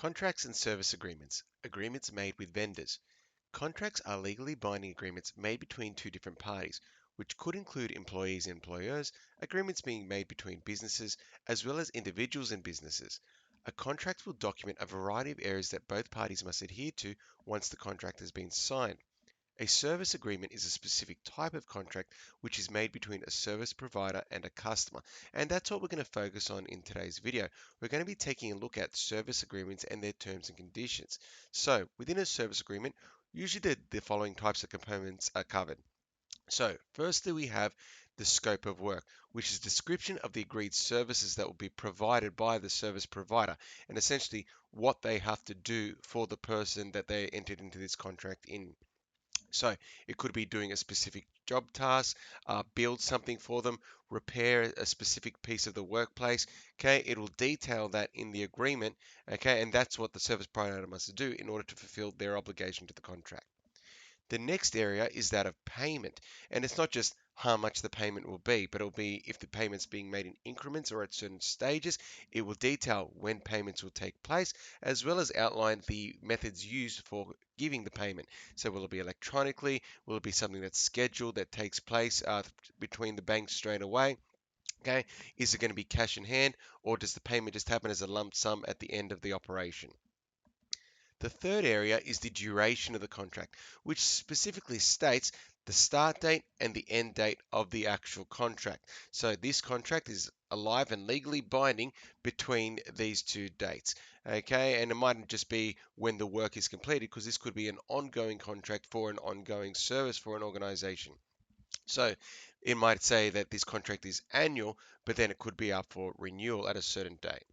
Contracts and service agreements, agreements made with vendors. Contracts are legally binding agreements made between two different parties, which could include employees and employers, agreements being made between businesses, as well as individuals and businesses. A contract will document a variety of areas that both parties must adhere to once the contract has been signed. A service agreement is a specific type of contract which is made between a service provider and a customer. And that's what we're going to focus on in today's video. We're going to be taking a look at service agreements and their terms and conditions. So within a service agreement, usually the following types of components are covered. So firstly, we have the scope of work, which is description of the agreed services that will be provided by the service provider and essentially what they have to do for the person that they entered into this contract in. So it could be doing a specific job task, build something for them, repair a specific piece of the workplace. Okay, it will detail that in the agreement. Okay, and that's what the service provider must do in order to fulfill their obligation to the contract. The next area is that of payment, and it's not just how much the payment will be, but it'll be if the payment's being made in increments or at certain stages. It will detail when payments will take place, as well as outline the methods used for giving the payment. So will it be electronically? Will it be something that's scheduled that takes place between the banks straight away? Okay, is it going to be cash in hand, or does the payment just happen as a lump sum at the end of the operation? The third area is the duration of the contract, which specifically states the start date and the end date of the actual contract. So this contract is alive and legally binding between these two dates. Okay, and it mightn't just be when the work is completed, because this could be an ongoing contract for an ongoing service for an organization. So it might say that this contract is annual, but then it could be up for renewal at a certain date.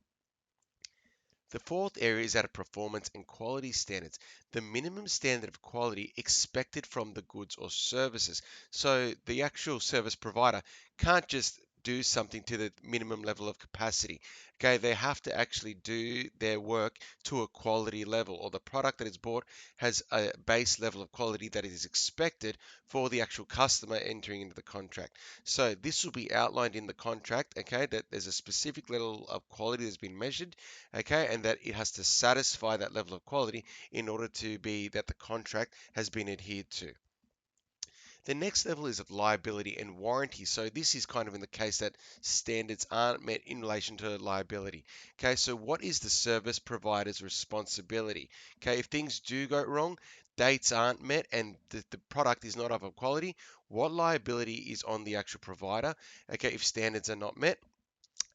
The fourth area is out of performance and quality standards, the minimum standard of quality expected from the goods or services. So the actual service provider can't just do something to the minimum level of capacity. Okay, they have to actually do their work to a quality level, or the product that is bought has a base level of quality that is expected for the actual customer entering into the contract. So this will be outlined in the contract, okay, that there's a specific level of quality that's been measured, okay, and that it has to satisfy that level of quality in order to be that the contract has been adhered to. The next level is of liability and warranty. So this is kind of in the case that standards aren't met in relation to liability. Okay, so what is the service provider's responsibility? Okay, if things do go wrong, dates aren't met, and the product is not of a quality, what liability is on the actual provider? Okay, if standards are not met,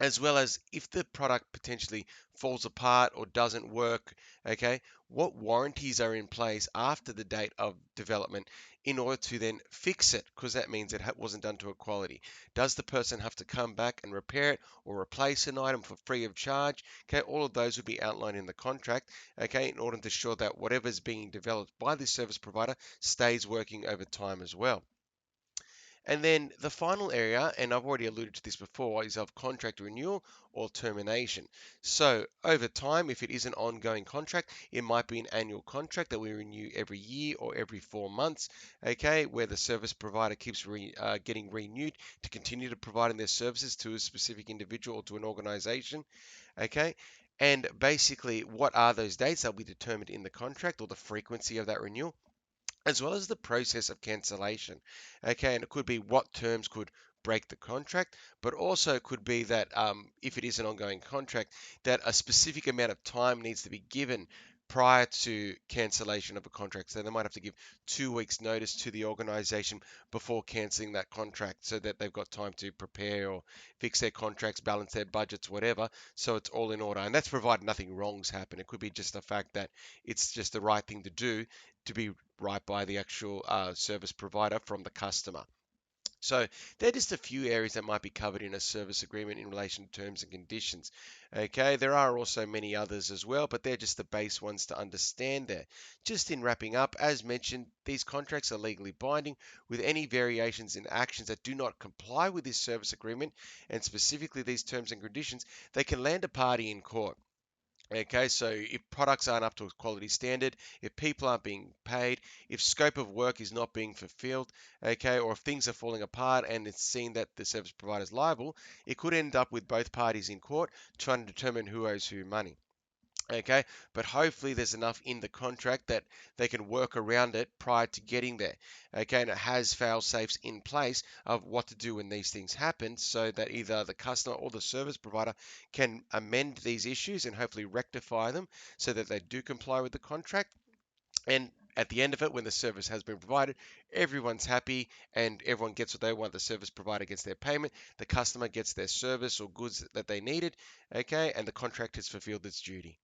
as well as if the product potentially falls apart or doesn't work, okay, what warranties are in place after the date of development in order to then fix it, because that means it wasn't done to a quality. Does the person have to come back and repair it or replace an item for free of charge? Okay, all of those would be outlined in the contract, okay, in order to ensure that whatever's being developed by this service provider stays working over time as well. And then the final area, and I've already alluded to this before, is of contract renewal or termination. So over time, if it is an ongoing contract, it might be an annual contract that we renew every year or every 4 months, okay, where the service provider keeps getting renewed to continue to providing their services to a specific individual or to an organization, okay. And basically, what are those dates? They'll be determined in the contract, or the frequency of that renewal, as well as the process of cancellation. Okay, and it could be what terms could break the contract, but also it could be that if it is an ongoing contract, that a specific amount of time needs to be given prior to cancellation of a contract. So they might have to give 2 weeks notice to the organization before cancelling that contract so that they've got time to prepare or fix their contracts, balance their budgets, whatever. So it's all in order. And that's provided nothing wrongs happen. It could be just the fact that it's just the right thing to do to be right by the actual service provider from the customer. So they're just a few areas that might be covered in a service agreement in relation to terms and conditions. Okay, there are also many others as well, but they're just the base ones to understand there. Just in wrapping up, as mentioned, these contracts are legally binding with any variations in actions that do not comply with this service agreement, and specifically these terms and conditions, they can land a party in court. Okay, so if products aren't up to a quality standard, if people aren't being paid, if scope of work is not being fulfilled, okay, or if things are falling apart and it's seen that the service provider is liable, it could end up with both parties in court trying to determine who owes who money. Okay, but hopefully there's enough in the contract that they can work around it prior to getting there. Okay, and it has fail safes in place of what to do when these things happen so that either the customer or the service provider can amend these issues and hopefully rectify them so that they do comply with the contract. And at the end of it, when the service has been provided, everyone's happy and everyone gets what they want. The service provider gets their payment, the customer gets their service or goods that they needed, okay, and the contract has fulfilled its duty.